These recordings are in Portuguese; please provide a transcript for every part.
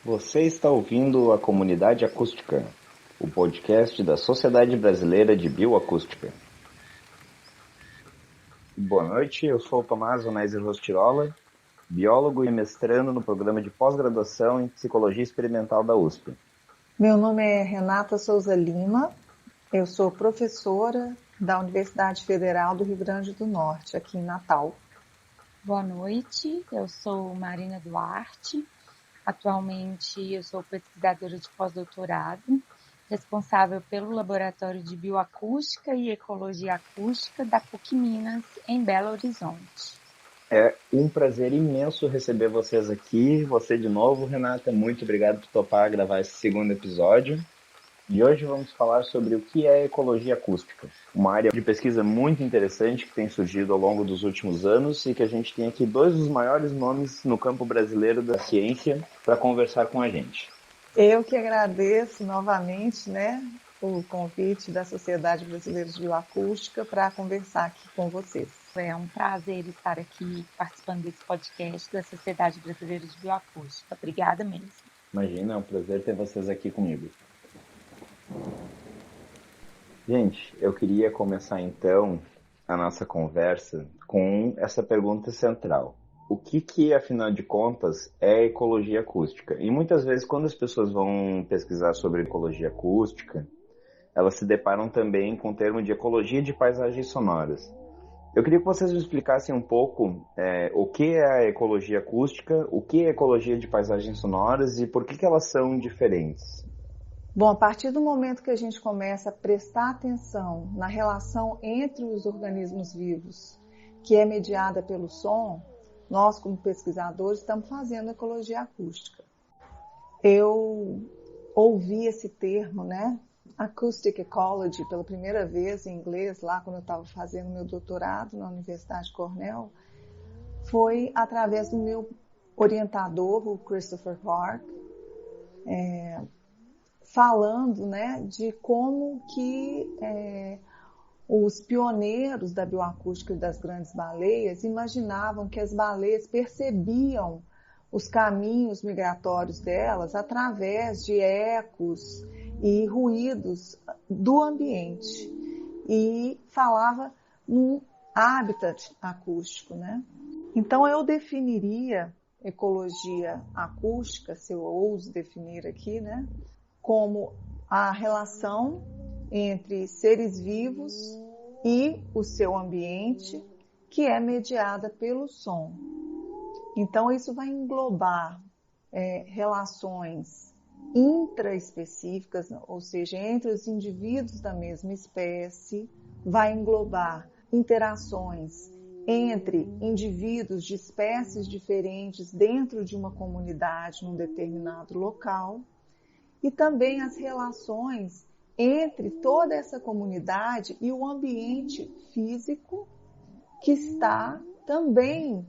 Você está ouvindo a Comunidade Acústica, o podcast da Sociedade Brasileira de Bioacústica. Boa noite, eu sou o Tomás Onésio Rostirola, biólogo e mestrando no programa de pós-graduação em Psicologia Experimental da USP. Meu nome é Renata Souza Lima, eu sou professora da Universidade Federal do Rio Grande do Norte, aqui em Natal. Boa noite, eu sou Marina Duarte, atualmente eu sou pesquisadora de pós-doutorado, responsável pelo Laboratório de Bioacústica e Ecologia Acústica da PUC Minas, em Belo Horizonte. É um prazer imenso receber vocês aqui, você de novo, Renata, muito obrigado por topar gravar esse segundo episódio. E hoje vamos falar sobre o que é ecologia acústica, uma área de pesquisa muito interessante que tem surgido ao longo dos últimos anos e que a gente tem aqui dois dos maiores nomes no campo brasileiro da ciência para conversar com a gente. Eu que agradeço novamente, o convite da Sociedade Brasileira de Bioacústica para conversar aqui com vocês. É um prazer estar aqui participando desse podcast da Sociedade Brasileira de Bioacústica. Obrigada mesmo. Imagina, é um prazer ter vocês aqui comigo. Gente, eu queria começar então a nossa conversa com essa pergunta central. O que, afinal de contas, é ecologia acústica? E muitas vezes, quando as pessoas vão pesquisar sobre ecologia acústica, elas se deparam também com o termo de ecologia de paisagens sonoras. Eu queria que vocês me explicassem um pouco o que é a ecologia acústica, o que é ecologia de paisagens sonoras e por que elas são diferentes. Bom, a partir do momento que a gente começa a prestar atenção na relação entre os organismos vivos, que é mediada pelo som, nós, como pesquisadores, estamos fazendo ecologia acústica. Eu ouvi esse termo, Acoustic Ecology, pela primeira vez em inglês, lá quando eu estava fazendo meu doutorado na Universidade Cornell, foi através do meu orientador, o Christopher Clark, falando, de como que os pioneiros da bioacústica e das grandes baleias imaginavam que as baleias percebiam os caminhos migratórios delas através de ecos e ruídos do ambiente e falava num habitat acústico, Então eu definiria ecologia acústica, se eu ouso definir aqui, como a relação entre seres vivos e o seu ambiente, que é mediada pelo som. Então, isso vai englobar relações intraespecíficas, ou seja, entre os indivíduos da mesma espécie, vai englobar interações entre indivíduos de espécies diferentes dentro de uma comunidade, num determinado local, e também as relações entre toda essa comunidade e o ambiente físico que está também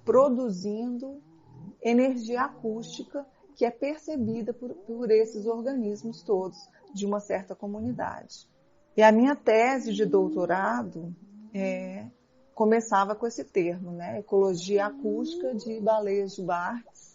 produzindo energia acústica que é percebida por esses organismos todos de uma certa comunidade. E a minha tese de doutorado começava com esse termo, Ecologia acústica de baleias de Barthes,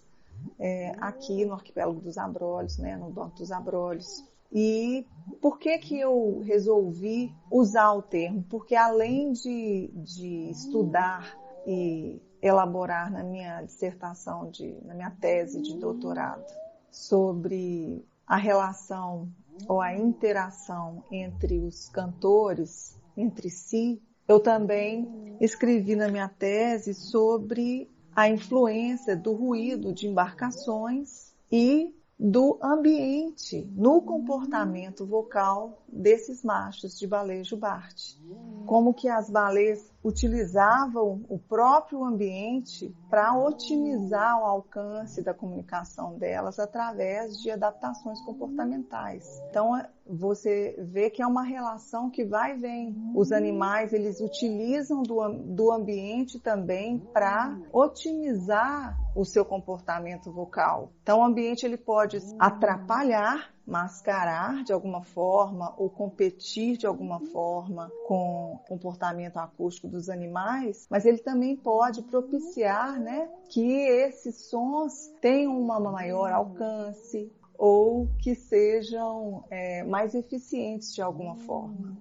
aqui no arquipélago dos Abrolhos, no Banco dos Abrolhos. E por que eu resolvi usar o termo? Porque além de estudar e elaborar na minha dissertação, na minha tese de doutorado, sobre a relação ou a interação entre os cantores, entre si, eu também escrevi na minha tese sobre a influência do ruído de embarcações e do ambiente no comportamento vocal desses machos de baleia jubarte. Como que as baleias utilizavam o próprio ambiente para otimizar o alcance da comunicação delas através de adaptações comportamentais. Então, você vê que é uma relação que vai e vem. Os animais, eles utilizam do ambiente também para otimizar o seu comportamento vocal. Então, o ambiente ele pode atrapalhar mascarar de alguma forma ou competir de alguma forma com o comportamento acústico dos animais, mas ele também pode propiciar, né, que esses sons tenham um maior alcance ou que sejam mais eficientes de alguma forma.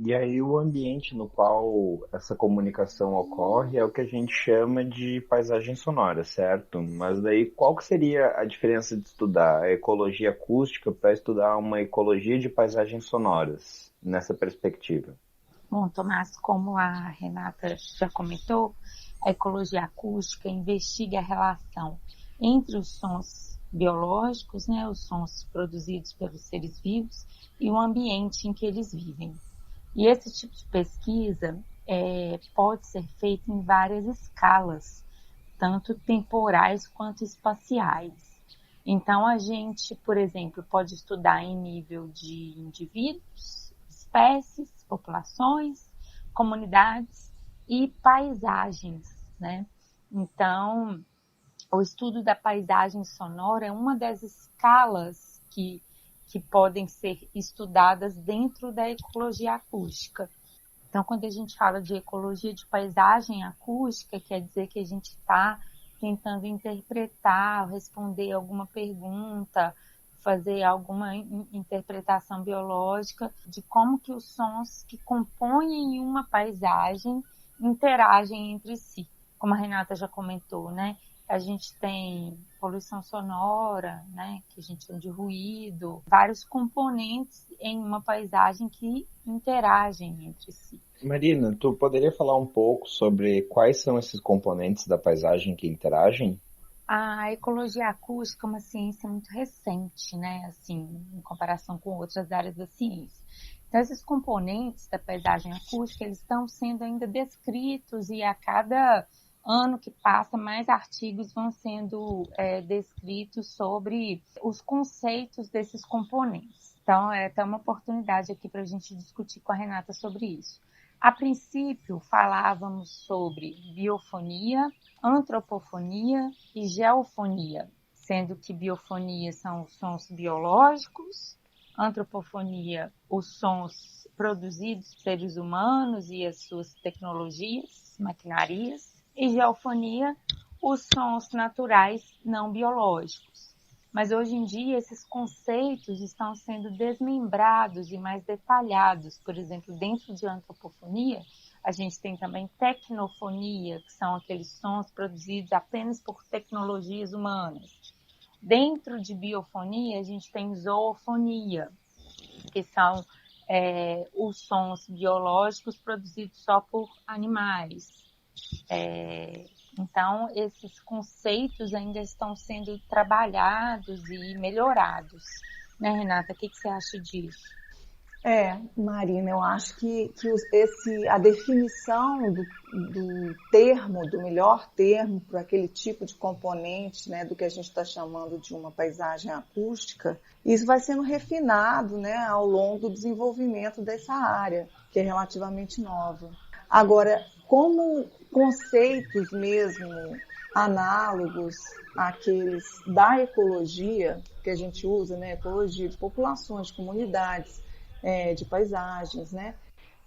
E aí o ambiente no qual essa comunicação ocorre é o que a gente chama de paisagem sonora, certo? Mas daí qual que seria a diferença de estudar a ecologia acústica para estudar uma ecologia de paisagens sonoras nessa perspectiva? Bom, Tomás, como a Renata já comentou, a ecologia acústica investiga a relação entre os sons biológicos, né, os sons produzidos pelos seres vivos, e o ambiente em que eles vivem. E esse tipo de pesquisa pode ser feito em várias escalas, tanto temporais quanto espaciais. Então, a gente, por exemplo, pode estudar em nível de indivíduos, espécies, populações, comunidades e paisagens, né? Então, o estudo da paisagem sonora é uma das escalas que podem ser estudadas dentro da ecologia acústica. Então, quando a gente fala de ecologia de paisagem acústica, quer dizer que a gente está tentando interpretar, responder alguma pergunta, fazer alguma interpretação biológica de como que os sons que compõem uma paisagem interagem entre si. Como a Renata já comentou, né? A gente tem poluição sonora, né, que a gente chama de ruído, vários componentes em uma paisagem que interagem entre si. Marina, tu poderia falar um pouco sobre quais são esses componentes da paisagem que interagem? A ecologia acústica é uma ciência muito recente, né, assim, em comparação com outras áreas da ciência. Então, esses componentes da paisagem acústica, eles estão sendo ainda descritos e a cada ano que passa, mais artigos vão sendo descritos sobre os conceitos desses componentes. Então, é até uma oportunidade aqui para a gente discutir com a Renata sobre isso. A princípio, falávamos sobre biofonia, antropofonia e geofonia, sendo que biofonia são os sons biológicos, antropofonia, os sons produzidos por seres humanos e as suas tecnologias, maquinarias, e geofonia, os sons naturais não biológicos. Mas hoje em dia esses conceitos estão sendo desmembrados e mais detalhados. Por exemplo, dentro de antropofonia, a gente tem também tecnofonia, que são aqueles sons produzidos apenas por tecnologias humanas. Dentro de biofonia, a gente tem zoofonia, que são os sons biológicos produzidos só por animais. Então, esses conceitos ainda estão sendo trabalhados e melhorados. Né, Renata? O que você acha disso? Marina, eu acho que a definição do termo, do melhor termo para aquele tipo de componente, né, do que a gente está chamando de uma paisagem acústica, isso vai sendo refinado, né, ao longo do desenvolvimento dessa área, que é relativamente nova. Agora, como conceitos mesmo análogos àqueles da ecologia, que a gente usa, né, ecologia de populações, de comunidades, de paisagens, né?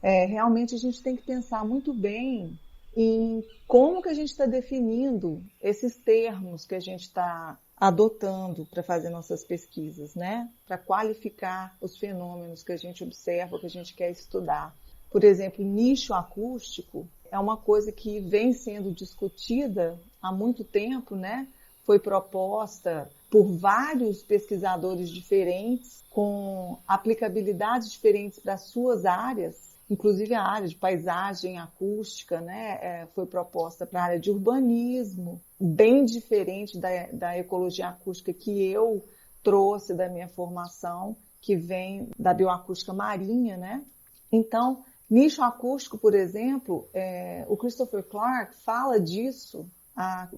Realmente a gente tem que pensar muito bem em como que a gente está definindo esses termos que a gente está adotando para fazer nossas pesquisas, né? Para qualificar os fenômenos que a gente observa, que a gente quer estudar. Por exemplo, nicho acústico é uma coisa que vem sendo discutida há muito tempo, né? Foi proposta por vários pesquisadores diferentes, com aplicabilidades diferentes para suas áreas, inclusive a área de paisagem acústica, né? Foi proposta para a área de urbanismo, bem diferente da ecologia acústica que eu trouxe da minha formação, que vem da bioacústica marinha, né? Então, nicho acústico, por exemplo, o Christopher Clark fala disso há,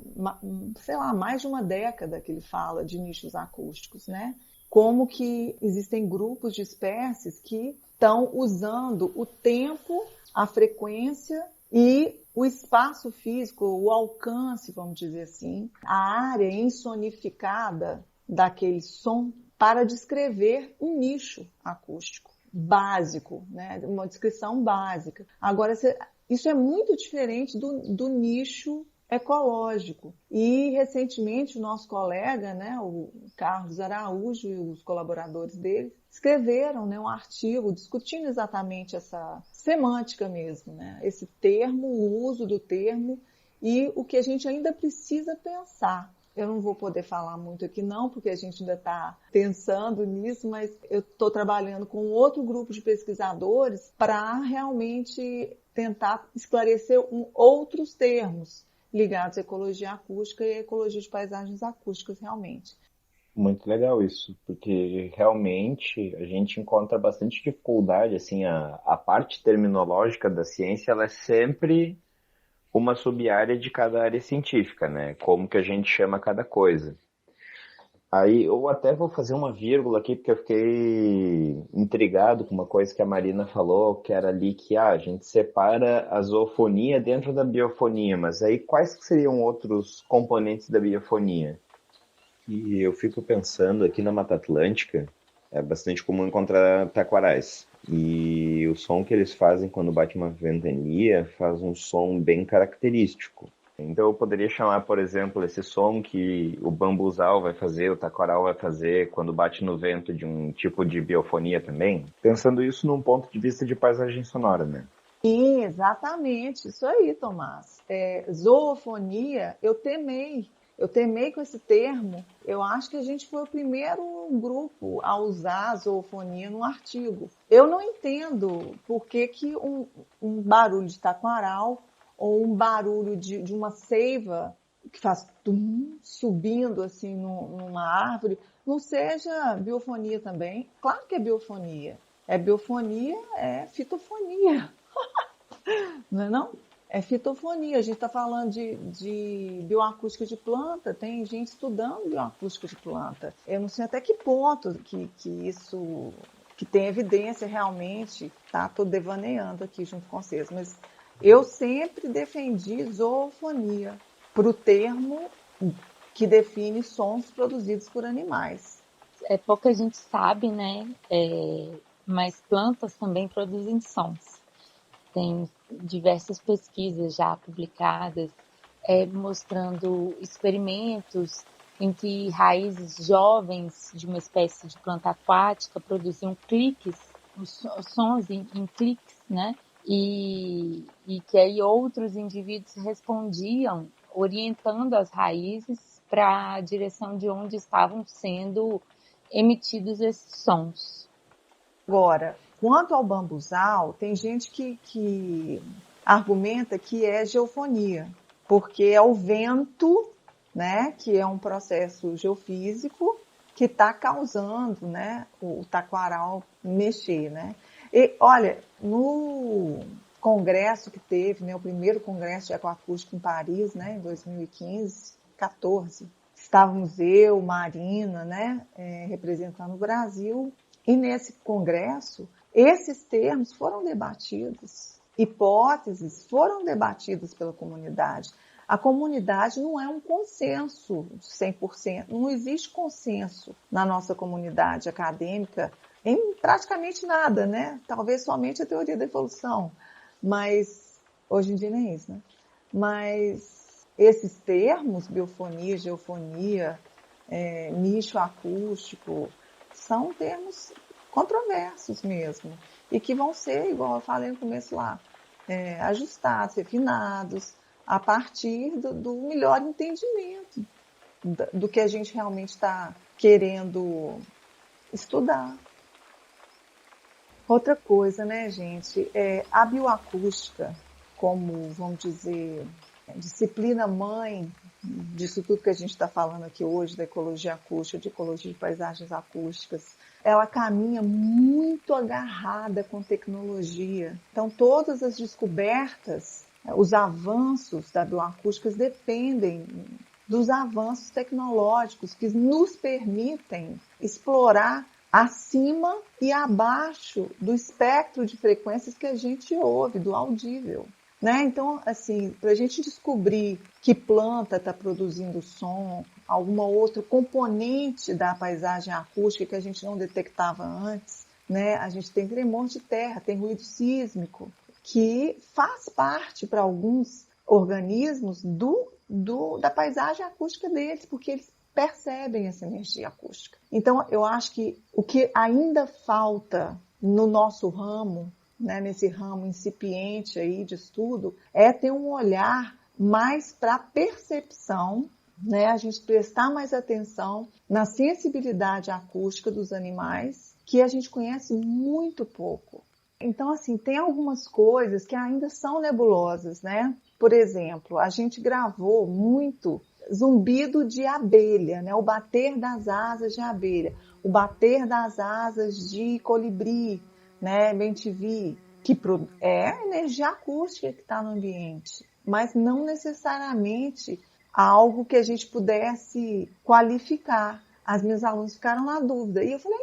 mais de uma década que ele fala de nichos acústicos, né? Como que existem grupos de espécies que estão usando o tempo, a frequência e o espaço físico, o alcance, vamos dizer assim, a área ensonificada daquele som para descrever um nicho acústico básico, né? Uma descrição básica. Agora, isso é muito diferente do nicho ecológico. E, recentemente, o nosso colega, né, o Carlos Araújo e os colaboradores dele, escreveram, né, um artigo discutindo exatamente essa semântica mesmo, né? Esse termo, o uso do termo e o que a gente ainda precisa pensar. Eu não vou poder falar muito aqui não, porque a gente ainda está pensando nisso, mas eu estou trabalhando com outro grupo de pesquisadores para realmente tentar esclarecer outros termos ligados à ecologia acústica e à ecologia de paisagens acústicas realmente. Muito legal isso, porque realmente a gente encontra bastante dificuldade, assim, a parte terminológica da ciência, ela é sempre uma sub-área de cada área científica, né? Como que a gente chama cada coisa. Aí eu até vou fazer uma vírgula aqui, porque eu fiquei intrigado com uma coisa que a Marina falou, que era ali que a gente separa a zoofonia dentro da biofonia, mas aí quais que seriam outros componentes da biofonia? E eu fico pensando aqui na Mata Atlântica, é bastante comum encontrar taquarais. E o som que eles fazem quando bate uma ventania faz um som bem característico. Então eu poderia chamar, por exemplo, esse som que o bambuzal vai fazer, o taquaral vai fazer quando bate no vento de um tipo de biofonia também, pensando isso num ponto de vista de paisagem sonora, né? Sim, exatamente, isso aí, Tomás. Zoofonia, eu temei com esse termo. Eu acho que a gente foi o primeiro grupo a usar a zoofonia no artigo. Eu não entendo por que um barulho de taquaral ou um barulho de uma seiva que faz tum, subindo assim numa árvore, não seja biofonia também. Claro que é biofonia. É biofonia, é fitofonia. Não é não? É fitofonia. A gente está falando de bioacústica de planta, tem gente estudando bioacústica de planta. Eu não sei até que ponto que isso, que tem evidência realmente, tá? Estou devaneando aqui junto com vocês, mas eu sempre defendi zoofonia para o termo que define sons produzidos por animais. Pouca gente sabe, né? Mas plantas também produzem sons. Tem diversas pesquisas já publicadas mostrando experimentos em que raízes jovens de uma espécie de planta aquática produziam cliques, os sons em cliques, né? E que aí outros indivíduos respondiam orientando as raízes para a direção de onde estavam sendo emitidos esses sons. Agora, quanto ao bambuzal, tem gente que argumenta que é geofonia, porque é o vento, né, que é um processo geofísico que está causando, né, o taquaral mexer, né. E, olha, no congresso que teve, né, o primeiro congresso de ecoacústica em Paris, né, em 2015, 14, estávamos eu, Marina, né, representando o Brasil. E nesse congresso, esses termos foram debatidos, hipóteses foram debatidas pela comunidade. A comunidade não é um consenso de 100%, não existe consenso na nossa comunidade acadêmica em praticamente nada, né? Talvez somente a teoria da evolução, mas hoje em dia nem isso, né? Mas esses termos, biofonia, geofonia, nicho acústico, são termos controversos mesmo e que vão ser, igual eu falei no começo lá, ajustados, refinados a partir do melhor entendimento do que a gente realmente está querendo estudar. Outra coisa, né, gente, a bioacústica, como, vamos dizer, disciplina mãe disso tudo que a gente está falando aqui hoje, da ecologia acústica, de ecologia de paisagens acústicas, ela caminha muito agarrada com tecnologia. Então, todas as descobertas, os avanços da bioacústica dependem dos avanços tecnológicos que nos permitem explorar acima e abaixo do espectro de frequências que a gente ouve, do audível. né? Então, assim, para a gente descobrir que planta está produzindo som, alguma outro componente da paisagem acústica que a gente não detectava antes, né? A gente tem tremor de terra, tem ruído sísmico, que faz parte para alguns organismos da paisagem acústica deles, porque eles percebem essa energia acústica. Então, eu acho que o que ainda falta no nosso ramo, né, nesse ramo incipiente aí de estudo, é ter um olhar mais para a percepção, né, a gente prestar mais atenção na sensibilidade acústica dos animais, que a gente conhece muito pouco. Então, assim, tem algumas coisas que ainda são nebulosas, né? Por exemplo, a gente gravou muito zumbido de abelha, né? O bater das asas de abelha, o bater das asas de colibri, né? Bem-te-vi, que é energia acústica que está no ambiente, mas não necessariamente algo que a gente pudesse qualificar. As minhas alunas ficaram na dúvida e eu falei,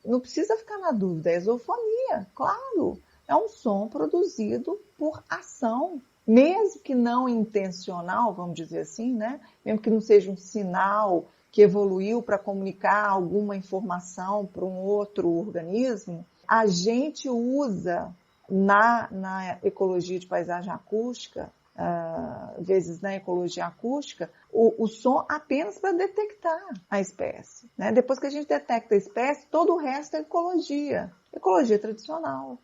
não precisa ficar na dúvida, é exofonia, claro, é um som produzido por ação, mesmo que não intencional, vamos dizer assim, né? Mesmo que não seja um sinal que evoluiu para comunicar alguma informação para um outro organismo, a gente usa na ecologia de paisagem acústica, vezes na ecologia acústica, o som apenas para detectar a espécie, né? Depois que a gente detecta a espécie, todo o resto é ecologia tradicional.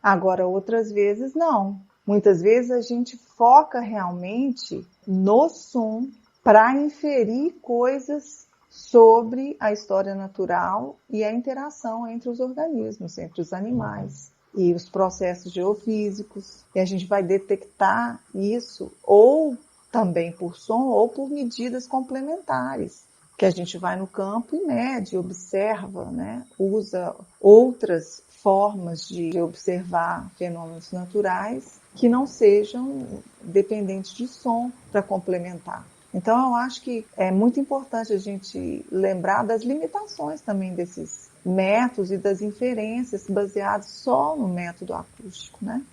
Agora, outras vezes, não. Muitas vezes a gente foca realmente no som para inferir coisas sobre a história natural e a interação entre os organismos, entre os animais e os processos geofísicos. E a gente vai detectar isso ou também por som ou por medidas complementares, que a gente vai no campo e mede, observa, né? Usa outras formas de observar fenômenos naturais que não sejam dependentes de som para complementar. Então, eu acho que é muito importante a gente lembrar das limitações também desses métodos e das inferências baseadas só no método acústico, né?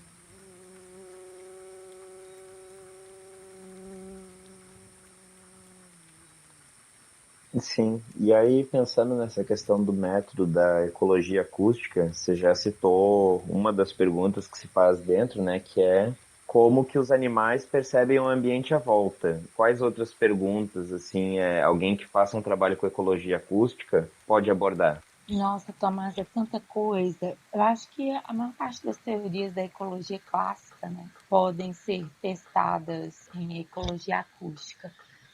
Sim, e aí pensando nessa questão do método da ecologia acústica, você já citou uma das perguntas que se faz dentro, né, que é como que os animais percebem o ambiente à volta. Quais outras perguntas, assim, alguém que faça um trabalho com ecologia acústica pode abordar? Nossa, Tomás, é tanta coisa. Eu acho que a maior parte das teorias da ecologia clássica, né, podem ser testadas em ecologia acústica.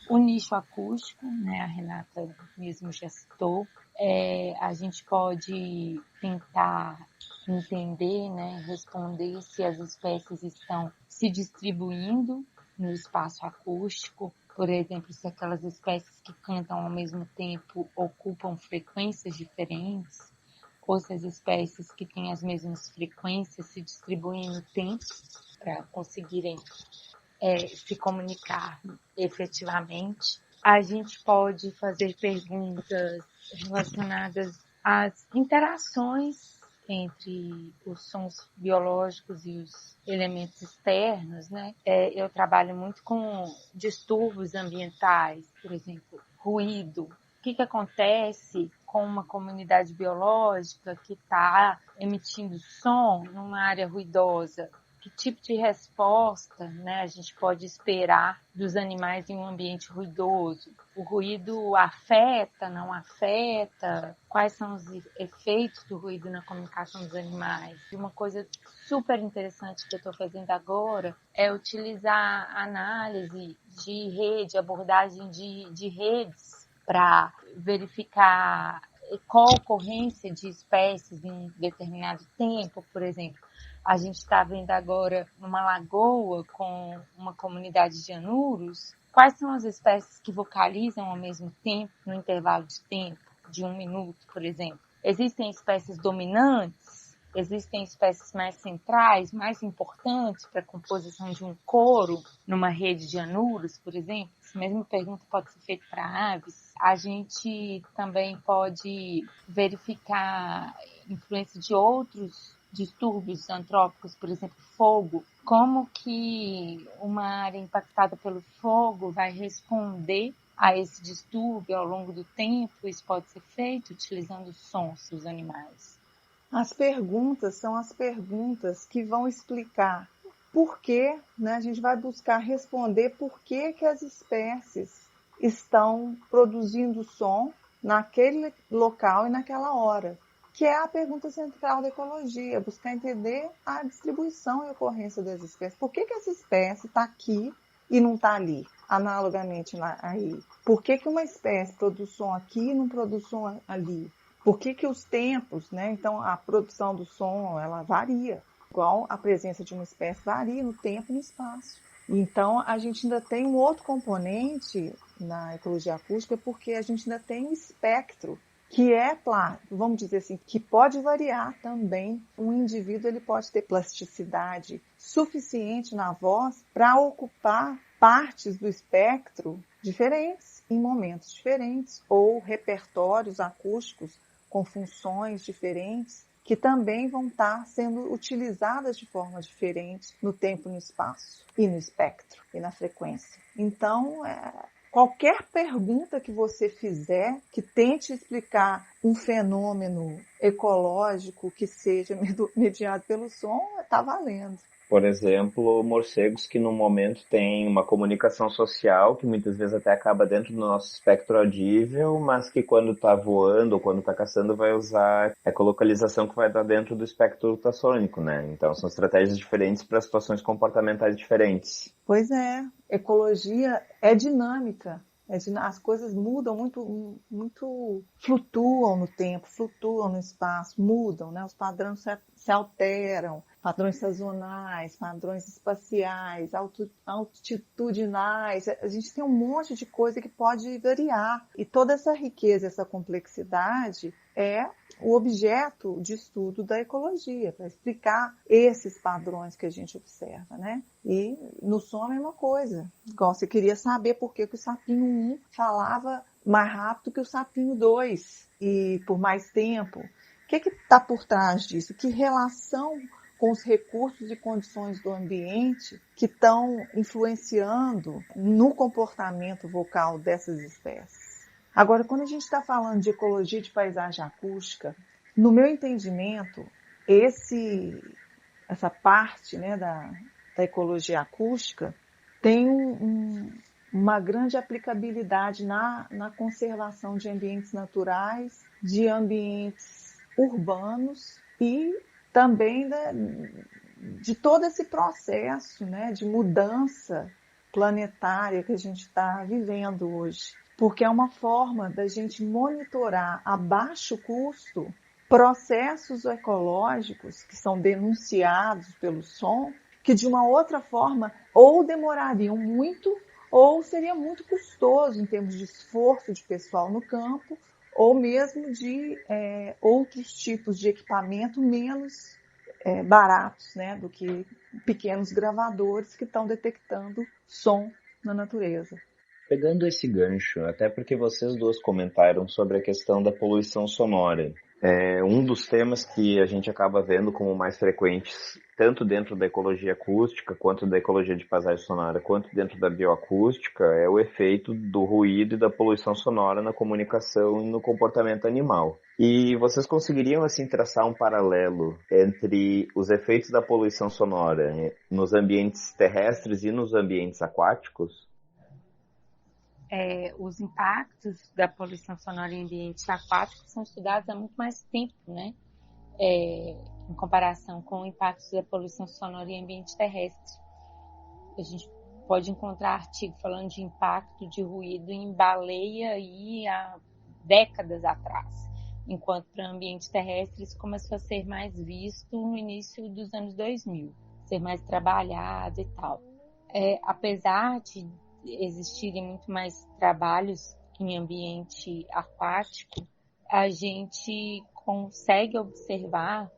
O nicho acústico, né, a Renata mesmo já citou, a gente pode tentar entender, né, responder se as espécies estão se distribuindo no espaço acústico, por exemplo, se aquelas espécies que cantam ao mesmo tempo ocupam frequências diferentes, ou se as espécies que têm as mesmas frequências se distribuem no tempo para conseguirem se comunicar efetivamente. A gente pode fazer perguntas relacionadas às interações entre os sons biológicos e os elementos externos, né? Eu trabalho muito com distúrbios ambientais, por exemplo, ruído. O que acontece com uma comunidade biológica que está emitindo som numa área ruidosa? Que tipo de resposta, né, a gente pode esperar dos animais em um ambiente ruidoso? O ruído afeta, não afeta? Quais são os efeitos do ruído na comunicação dos animais? E uma coisa super interessante que eu estou fazendo agora é utilizar análise de rede, abordagem de redes para verificar qual ocorrência de espécies em determinado tempo, por exemplo. A gente está vendo agora numa lagoa com uma comunidade de anuros. Quais são as espécies que vocalizam ao mesmo tempo, no intervalo de tempo, de 1 minuto, por exemplo? Existem espécies dominantes? Existem espécies mais centrais, mais importantes para a composição de um coro numa rede de anuros, por exemplo? Essa mesma pergunta pode ser feita para aves. A gente também pode verificar influência de outros distúrbios antrópicos, por exemplo, fogo, como que uma área impactada pelo fogo vai responder a esse distúrbio ao longo do tempo? Isso pode ser feito utilizando sons dos animais. As perguntas são as perguntas que vão explicar por que, né? A gente vai buscar responder por que as espécies estão produzindo som naquele local e naquela hora, que é a pergunta central da ecologia, buscar entender a distribuição e ocorrência das espécies. Por que essa espécie está aqui e não está ali, analogamente aí? Por que uma espécie produz som aqui e não produz som ali? Por que os tempos, né? Então, a produção do som, ela varia, igual a presença de uma espécie varia no tempo e no espaço. Então, a gente ainda tem um outro componente na ecologia acústica, porque a gente ainda tem um espectro que é, vamos dizer assim, que pode variar também. Um indivíduo ele pode ter plasticidade suficiente na voz para ocupar partes do espectro diferentes, em momentos diferentes, ou repertórios acústicos com funções diferentes, que também vão estar sendo utilizadas de forma diferente no tempo e no espaço, e no espectro, e na frequência. Então, qualquer pergunta que você fizer que tente explicar um fenômeno ecológico que seja mediado pelo som, está valendo. Por exemplo, morcegos que no momento têm uma comunicação social, que muitas vezes até acaba dentro do nosso espectro audível, mas que quando está voando ou quando está caçando vai usar a ecolocalização que vai estar dentro do espectro ultrassônico, né? Então são estratégias diferentes para situações comportamentais diferentes. Pois é, ecologia é dinâmica. As coisas mudam muito, flutuam no tempo, flutuam no espaço, mudam, né? Os padrões se alteram, padrões sazonais, padrões espaciais, altitudinais. A gente tem um monte de coisa que pode variar. E toda essa riqueza, essa complexidade é o objeto de estudo da ecologia, para explicar esses padrões que a gente observa, né? E no som a mesma coisa. Igual você queria saber por que o sapinho 1 falava mais rápido que o sapinho 2 e por mais tempo. O que está por trás disso? Que relação com os recursos e condições do ambiente que estão influenciando no comportamento vocal dessas espécies? Agora, quando a gente está falando de ecologia de paisagem acústica, no meu entendimento, essa parte, né, da ecologia acústica tem uma grande aplicabilidade na conservação de ambientes naturais, de ambientes urbanos e também de todo esse processo, né, de mudança planetária que a gente está vivendo hoje. Porque é uma forma da gente monitorar a baixo custo processos ecológicos que são denunciados pelo som, que de uma outra forma ou demorariam muito ou seria muito custoso em termos de esforço de pessoal no campo, ou mesmo de outros tipos de equipamento menos baratos, né, do que pequenos gravadores que estão detectando som na natureza. Pegando esse gancho, até porque vocês duas comentaram sobre a questão da poluição sonora. Um dos temas que a gente acaba vendo como mais frequentes, tanto dentro da ecologia acústica, quanto da ecologia de paisagem sonora, quanto dentro da bioacústica, é o efeito do ruído e da poluição sonora na comunicação e no comportamento animal. E vocês conseguiriam, assim, traçar um paralelo entre os efeitos da poluição sonora nos ambientes terrestres e nos ambientes aquáticos? Os impactos da poluição sonora em ambientes aquáticos são estudados há muito mais tempo, né? Em comparação com impactos da poluição sonora em ambiente terrestre. A gente pode encontrar artigo falando de impacto de ruído em baleia aí há décadas atrás, enquanto para ambiente terrestre isso começou a ser mais visto no início dos anos 2000, ser mais trabalhado e tal. Apesar de existirem muito mais trabalhos em ambiente aquático, a gente consegue observar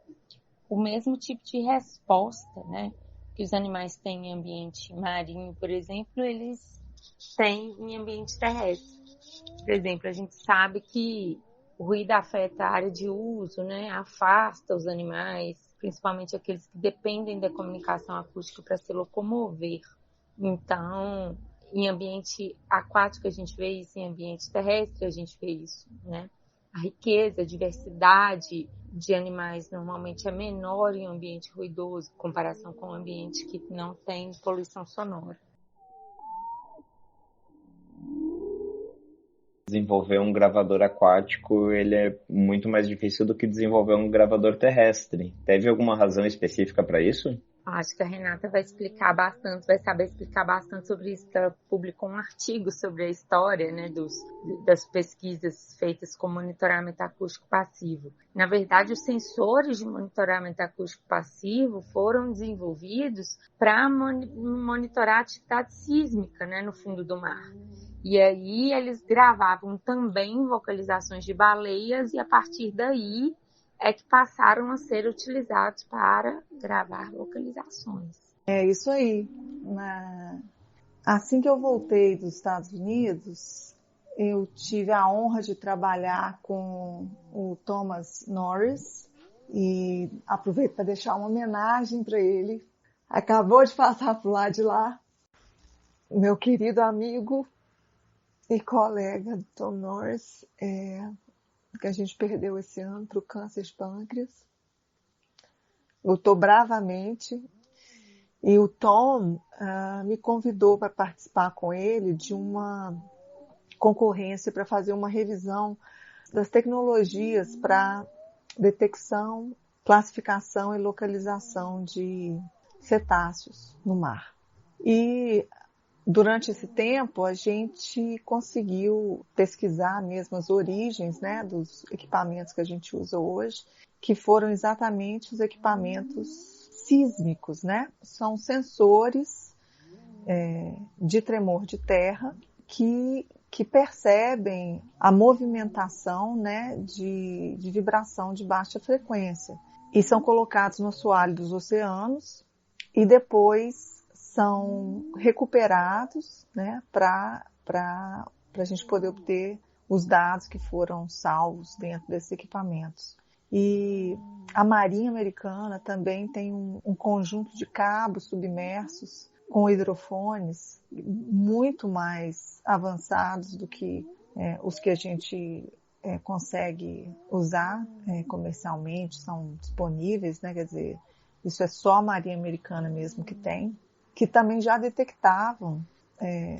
o mesmo tipo de resposta, né, que os animais têm em ambiente marinho, por exemplo, eles têm em ambiente terrestre. Por exemplo, a gente sabe que o ruído afeta a área de uso, né, afasta os animais, principalmente aqueles que dependem da comunicação acústica para se locomover. Então, em ambiente aquático a gente vê isso, em ambiente terrestre a gente vê isso, né? A riqueza, a diversidade de animais normalmente é menor em um ambiente ruidoso, em comparação com um ambiente que não tem poluição sonora. Desenvolver um gravador aquático, ele é muito mais difícil do que desenvolver um gravador terrestre. Teve alguma razão específica para isso? Acho que a Renata vai explicar bastante, vai saber explicar bastante sobre isso. Ela publicou um artigo sobre a história, né, das pesquisas feitas com monitoramento acústico passivo. Na verdade, os sensores de monitoramento acústico passivo foram desenvolvidos para monitorar a atividade sísmica, né, no fundo do mar. E aí eles gravavam também vocalizações de baleias e a partir daí é que passaram a ser utilizados para gravar vocalizações. É isso aí. Assim que eu voltei dos Estados Unidos, eu tive a honra de trabalhar com o Thomas Norris e aproveito para deixar uma homenagem para ele. Acabou de passar por lá de lá, meu querido amigo e colega Tom Norris, que a gente perdeu esse ano para o câncer de pâncreas. Lutou bravamente. E o Tom me convidou para participar com ele de uma concorrência para fazer uma revisão das tecnologias para detecção, classificação e localização de cetáceos no mar. E durante esse tempo, a gente conseguiu pesquisar mesmo as origens, né, dos equipamentos que a gente usa hoje, que foram exatamente os equipamentos sísmicos, né? São sensores de tremor de terra que percebem a movimentação, né, de vibração de baixa frequência. E são colocados no assoalho dos oceanos e depois são recuperados, né, para a gente poder obter os dados que foram salvos dentro desses equipamentos. E a Marinha Americana também tem um conjunto de cabos submersos com hidrofones muito mais avançados do que os que a gente consegue usar comercialmente, são disponíveis, né? Quer dizer, isso é só a Marinha Americana mesmo que tem, que também já detectavam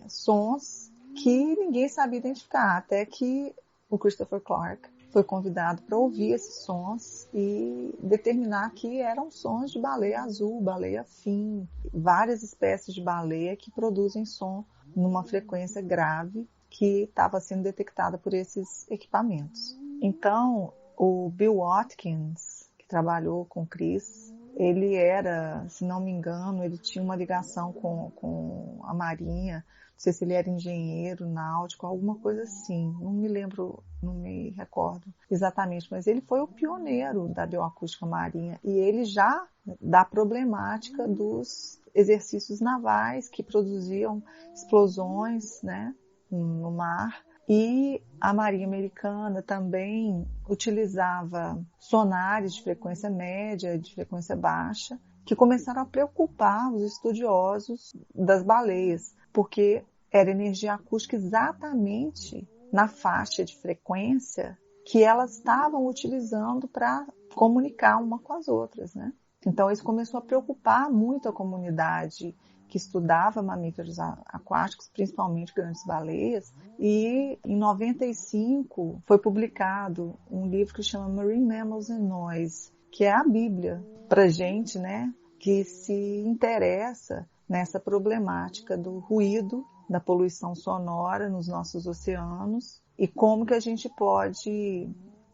sons que ninguém sabia identificar, até que o Christopher Clark foi convidado para ouvir esses sons e determinar que eram sons de baleia azul, baleia fin, várias espécies de baleia que produzem som numa frequência grave que estava sendo detectada por esses equipamentos. Então, o Bill Watkins, que trabalhou com o Chris, ele era, se não me engano, ele tinha uma ligação com a Marinha, não sei se ele era engenheiro náutico, alguma coisa assim, não me lembro, não me recordo exatamente, mas ele foi o pioneiro da bioacústica marinha e ele já da problemática dos exercícios navais que produziam explosões, né, no mar. E a Marinha Americana também utilizava sonares de frequência média, de frequência baixa, que começaram a preocupar os estudiosos das baleias, porque era energia acústica exatamente na faixa de frequência que elas estavam utilizando para comunicar uma com as outras, né? Então isso começou a preocupar muito a comunidade que estudava mamíferos aquáticos, principalmente grandes baleias, e em 95 foi publicado um livro que chama Marine Mammals and Noise, que é a Bíblia para gente, né, que se interessa nessa problemática do ruído, da poluição sonora nos nossos oceanos e como que a gente pode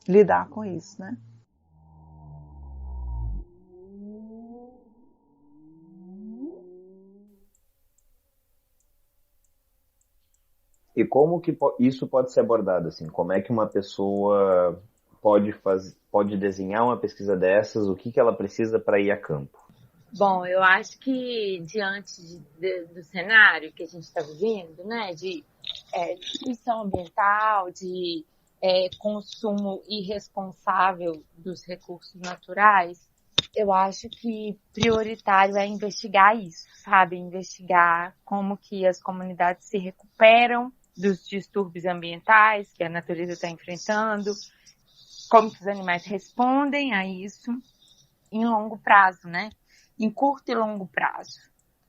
lidar com isso, né? E como que isso pode ser abordado, assim? Como é que uma pessoa pode desenhar uma pesquisa dessas? O que ela precisa para ir a campo? Bom, eu acho que diante do cenário que a gente está vivendo, né, de destruição ambiental, de consumo irresponsável dos recursos naturais, Eu acho que prioritário é investigar isso, sabe? Investigar como que as comunidades se recuperam dos distúrbios ambientais que a natureza está enfrentando, como que os animais respondem a isso em longo prazo, né? Em curto e longo prazo.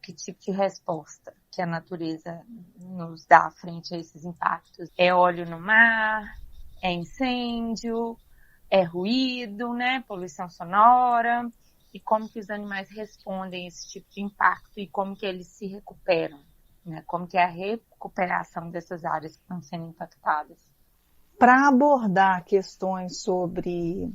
Que tipo de resposta que a natureza nos dá frente a esses impactos? É óleo no mar? É incêndio? É ruído, né? Poluição sonora? E como que os animais respondem a esse tipo de impacto e como que eles se recuperam, né? Como que é a recuperação dessas áreas que estão sendo impactadas. Para abordar questões sobre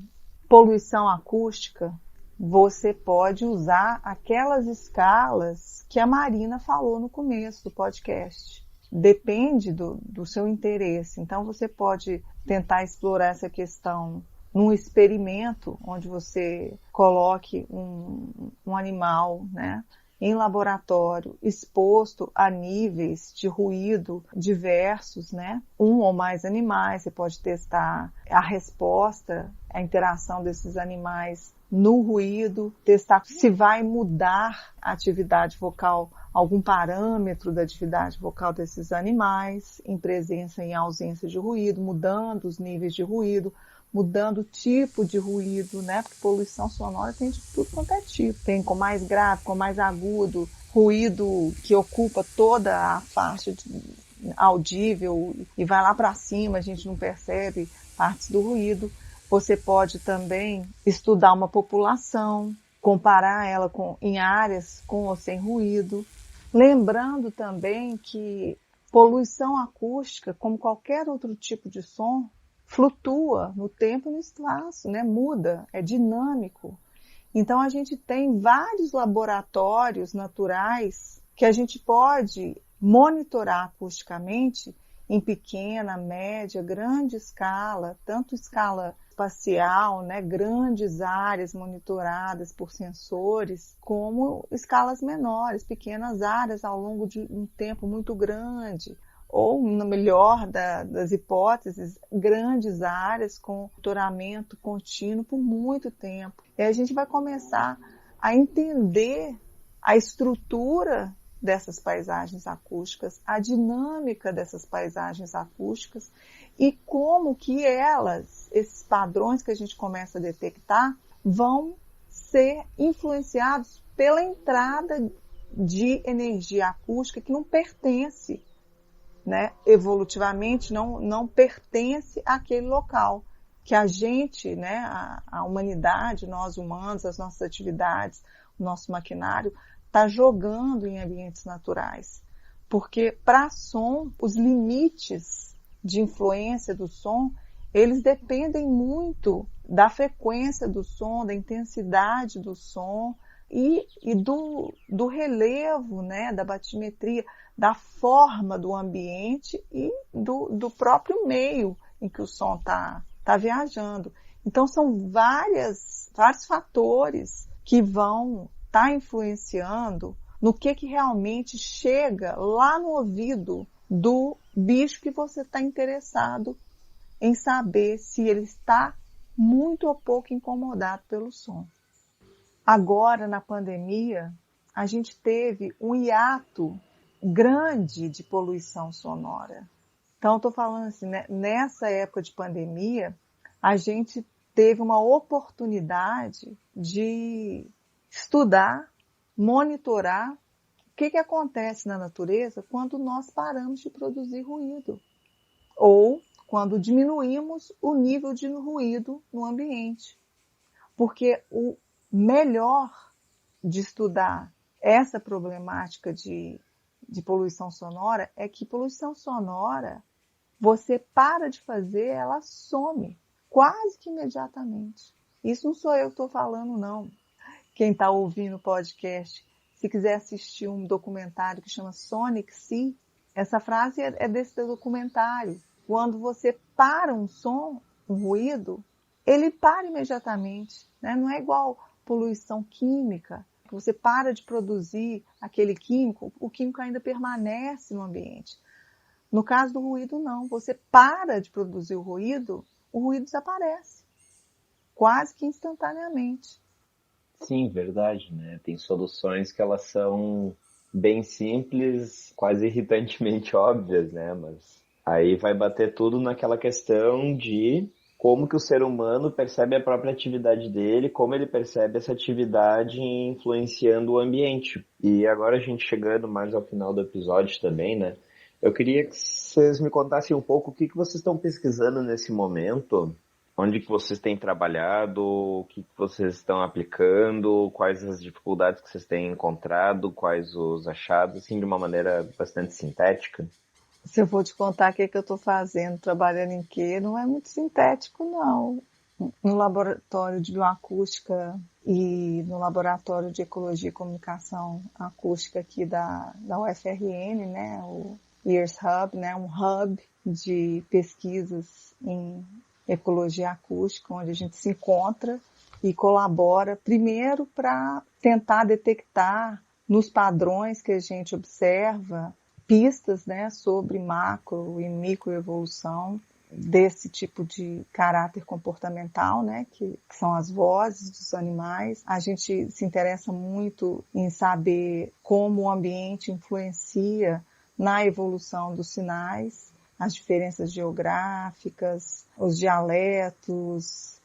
poluição acústica, você pode usar aquelas escalas que a Marina falou no começo do podcast. Depende do seu interesse. Então, você pode tentar explorar essa questão num experimento, onde você coloque um animal, né, em laboratório, exposto a níveis de ruído diversos, né? Um ou mais animais, você pode testar a resposta, a interação desses animais no ruído, testar se vai mudar a atividade vocal, algum parâmetro da atividade vocal desses animais, em presença e em ausência de ruído, mudando os níveis de ruído, mudando o tipo de ruído, né? Porque poluição sonora tem de tudo quanto é tipo. Tem com mais grave, com mais agudo, ruído que ocupa toda a faixa audível e vai lá para cima, a gente não percebe partes do ruído. Você pode também estudar uma população, comparar ela em áreas com ou sem ruído. Lembrando também que poluição acústica, como qualquer outro tipo de som, flutua no tempo e no espaço, né? Muda, é dinâmico. Então a gente tem vários laboratórios naturais que a gente pode monitorar acusticamente em pequena, média, grande escala, tanto escala espacial, né, grandes áreas monitoradas por sensores, como escalas menores, pequenas áreas ao longo de um tempo muito grande, ou, no melhor das hipóteses, grandes áreas com monitoramento contínuo por muito tempo. E aí a gente vai começar a entender a estrutura dessas paisagens acústicas, a dinâmica dessas paisagens acústicas e como que elas, esses padrões que a gente começa a detectar, vão ser influenciados pela entrada de energia acústica que não pertence, né, evolutivamente, não pertence àquele local, que a gente, né, a humanidade, nós humanos, as nossas atividades, o nosso maquinário, está jogando em ambientes naturais. Porque para som, os limites de influência do som, eles dependem muito da frequência do som, da intensidade do som e do relevo, né, da batimetria, da forma do ambiente e do próprio meio em que o som está viajando. Então são vários fatores que vão estar influenciando no que realmente chega lá no ouvido do bicho que você está interessado em saber se ele está muito ou pouco incomodado pelo som. Agora, na pandemia, a gente teve um hiato grande de poluição sonora. Então, estou falando assim, né? Nessa época de pandemia, a gente teve uma oportunidade de estudar, monitorar o que acontece na natureza quando nós paramos de produzir ruído ou quando diminuímos o nível de ruído no ambiente. Porque o melhor de estudar essa problemática de poluição sonora é que poluição sonora, você para de fazer, ela some quase que imediatamente. Isso não sou eu que estou falando, não. Quem está ouvindo o podcast, se quiser assistir um documentário que chama Sonic Sea, essa frase é desse documentário. Quando você para um som, um ruído, ele para imediatamente, né? Não é igual poluição química, que você para de produzir aquele químico, o químico ainda permanece no ambiente. No caso do ruído, não. Você para de produzir o ruído desaparece, quase que instantaneamente. Sim, verdade, né? Tem soluções que elas são bem simples, quase irritantemente óbvias, né? Mas aí vai bater tudo naquela questão de como que o ser humano percebe a própria atividade dele, como ele percebe essa atividade influenciando o ambiente. E agora a gente chegando mais ao final do episódio também, né? Eu queria que vocês me contassem um pouco o que que vocês estão pesquisando nesse momento. Onde que vocês têm trabalhado? O que que vocês estão aplicando? Quais as dificuldades que vocês têm encontrado? Quais os achados? Assim, de uma maneira bastante sintética. Se eu for te contar o que, que eu estou fazendo, trabalhando em quê, não é muito sintético, não. No laboratório de bioacústica e no laboratório de ecologia e comunicação acústica aqui da UFRN, né, o Ears Hub, né, um hub de pesquisas em ecologia acústica, onde a gente se encontra e colabora, primeiro para tentar detectar nos padrões que a gente observa pistas, né, sobre macro e microevolução desse tipo de caráter comportamental, né, que são as vozes dos animais. A gente se interessa muito em saber como o ambiente influencia na evolução dos sinais, as diferenças geográficas, os dialetos,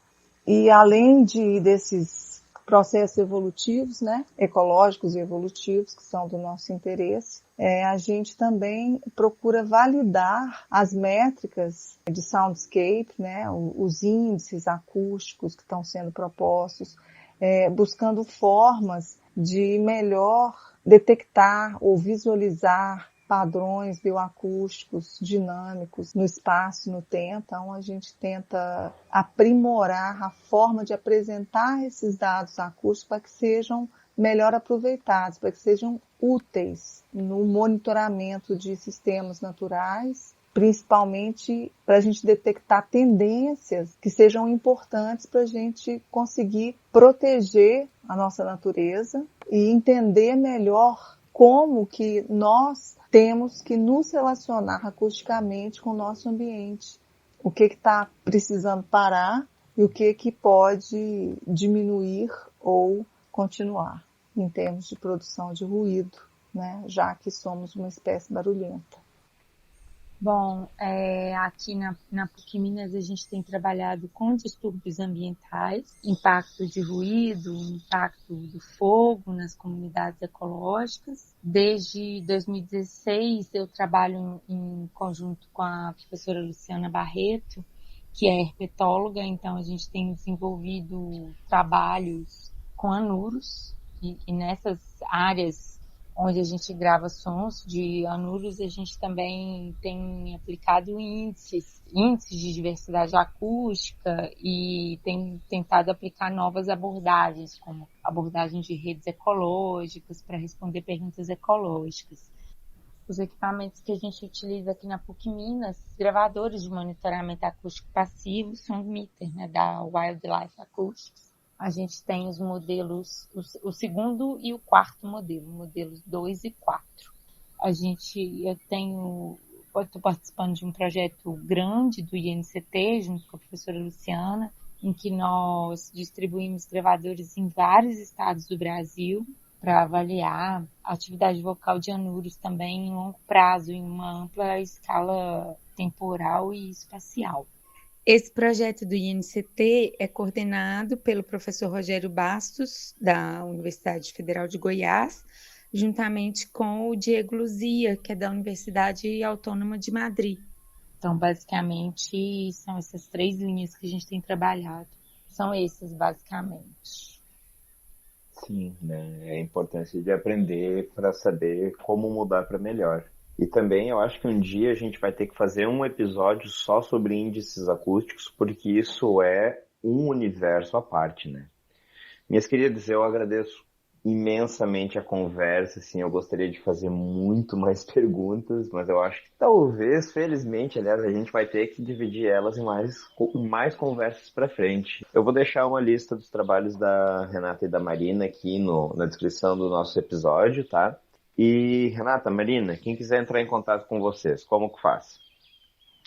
e além desses processos evolutivos, né, ecológicos e evolutivos, que são do nosso interesse, a gente também procura validar as métricas de soundscape, né, os índices acústicos que estão sendo propostos, buscando formas de melhor detectar ou visualizar padrões bioacústicos dinâmicos no espaço e no tempo. Então, a gente tenta aprimorar a forma de apresentar esses dados acústicos para que sejam melhor aproveitados, para que sejam úteis no monitoramento de sistemas naturais, principalmente para a gente detectar tendências que sejam importantes para a gente conseguir proteger a nossa natureza e entender melhor como que nós temos que nos relacionar acusticamente com o nosso ambiente. O que está precisando parar e o que pode diminuir ou continuar em termos de produção de ruído, né? Já que somos uma espécie barulhenta. Bom, aqui na PUC Minas a gente tem trabalhado com distúrbios ambientais, impacto de ruído, impacto do fogo nas comunidades ecológicas. Desde 2016 eu trabalho em conjunto com a professora Luciana Barreto, que é herpetóloga, então a gente tem desenvolvido trabalhos com anuros e nessas áreas onde a gente grava sons de anuros, a gente também tem aplicado índices de diversidade acústica e tem tentado aplicar novas abordagens, como abordagem de redes ecológicas, para responder perguntas ecológicas. Os equipamentos que a gente utiliza aqui na PUC Minas, gravadores de monitoramento acústico passivo, são meter, né, da Wildlife Acoustics. A gente tem os modelos, o segundo e o quarto modelo, modelos 2 e 4. Eu estou participando de um projeto grande do INCT, junto com a professora Luciana, em que nós distribuímos gravadores em vários estados do Brasil para avaliar a atividade vocal de anuros também em longo prazo, em uma ampla escala temporal e espacial. Esse projeto do INCT é coordenado pelo professor Rogério Bastos, da Universidade Federal de Goiás, juntamente com o Diego Luzia, que é da Universidade Autônoma de Madrid. Então, basicamente, são essas 3 linhas que a gente tem trabalhado. São essas, basicamente. Sim, né? É a importância de aprender para saber como mudar para melhor. E também eu acho que um dia a gente vai ter que fazer um episódio só sobre índices acústicos, porque isso é um universo à parte, né? Minhas queridas, eu agradeço imensamente a conversa, assim, eu gostaria de fazer muito mais perguntas, mas eu acho que talvez, felizmente, aliás, a gente vai ter que dividir elas em mais conversas para frente. Eu vou deixar uma lista dos trabalhos da Renata e da Marina aqui na descrição do nosso episódio, tá? E, Renata, Marina, quem quiser entrar em contato com vocês, como que faz?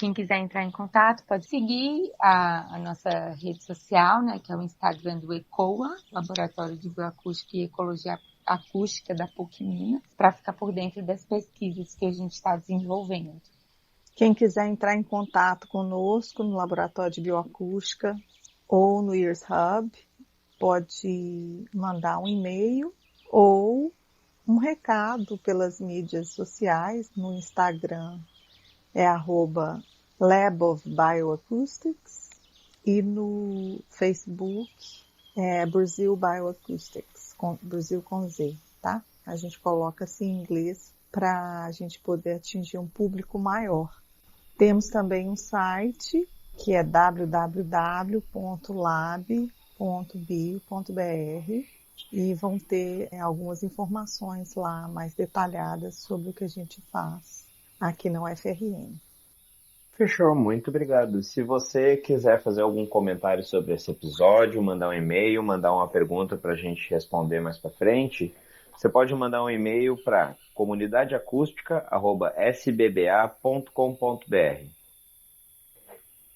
quem quiser entrar em contato pode seguir a nossa rede social, né, que é o Instagram do ECOA, Laboratório de Bioacústica e Ecologia Acústica da PUC Minas, para ficar por dentro das pesquisas que a gente está desenvolvendo. Quem quiser entrar em contato conosco no Laboratório de Bioacústica ou no Ears Hub, pode mandar um e-mail ou um recado pelas mídias sociais. No Instagram é @Lab of Bioacoustics e no Facebook é Brazil Bioacoustics, Brasil com Z, tá? A gente coloca assim em inglês para a gente poder atingir um público maior. Temos também um site que é www.lab.bio.br e vão ter algumas informações lá mais detalhadas sobre o que a gente faz aqui na UFRN. Fechou, muito obrigado. Se você quiser fazer algum comentário sobre esse episódio, mandar um e-mail, mandar uma pergunta para a gente responder mais para frente, você pode mandar um e-mail para comunidadeacústica@sbba.com.br.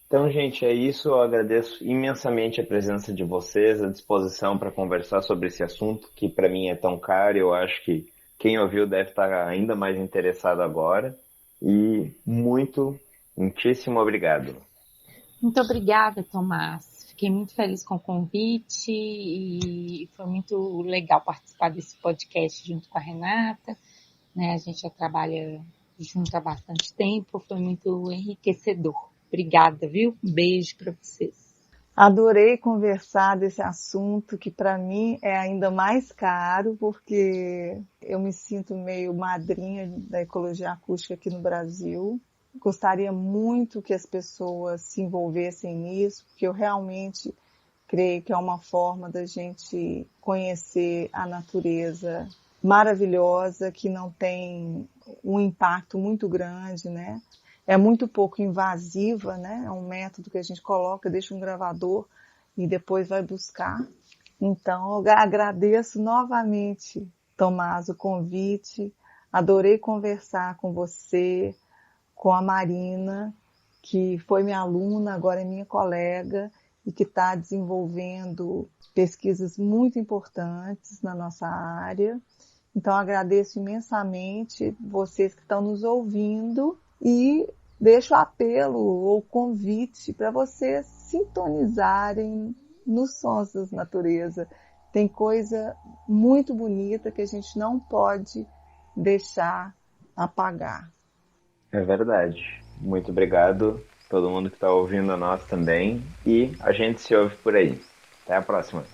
Então, gente, é isso. Eu agradeço imensamente a presença de vocês, a disposição para conversar sobre esse assunto que para mim é tão caro. Eu acho que quem ouviu deve estar ainda mais interessado agora. E muitíssimo obrigado. Muito obrigada, Tomás. Fiquei muito feliz com o convite e foi muito legal participar desse podcast junto com a Renata, né? A gente já trabalha junto há bastante tempo, foi muito enriquecedor. Obrigada, viu? Um beijo para vocês. Adorei conversar desse assunto que para mim é ainda mais caro, porque eu me sinto meio madrinha da ecologia acústica aqui no Brasil. Gostaria muito que as pessoas se envolvessem nisso, porque eu realmente creio que é uma forma da gente conhecer a natureza maravilhosa, que não tem um impacto muito grande, né? É muito pouco invasiva, né? É um método que a gente coloca, deixa um gravador e depois vai buscar. Então, eu agradeço novamente, Tomás, o convite. Adorei conversar com você, com a Marina, que foi minha aluna, agora é minha colega e que está desenvolvendo pesquisas muito importantes na nossa área. Então, agradeço imensamente vocês que estão nos ouvindo e deixo o apelo ou convite para vocês sintonizarem nos sons da natureza. Tem coisa muito bonita que a gente não pode deixar apagar. É verdade. Muito obrigado a todo mundo que está ouvindo a nós também. E a gente se ouve por aí. Até a próxima.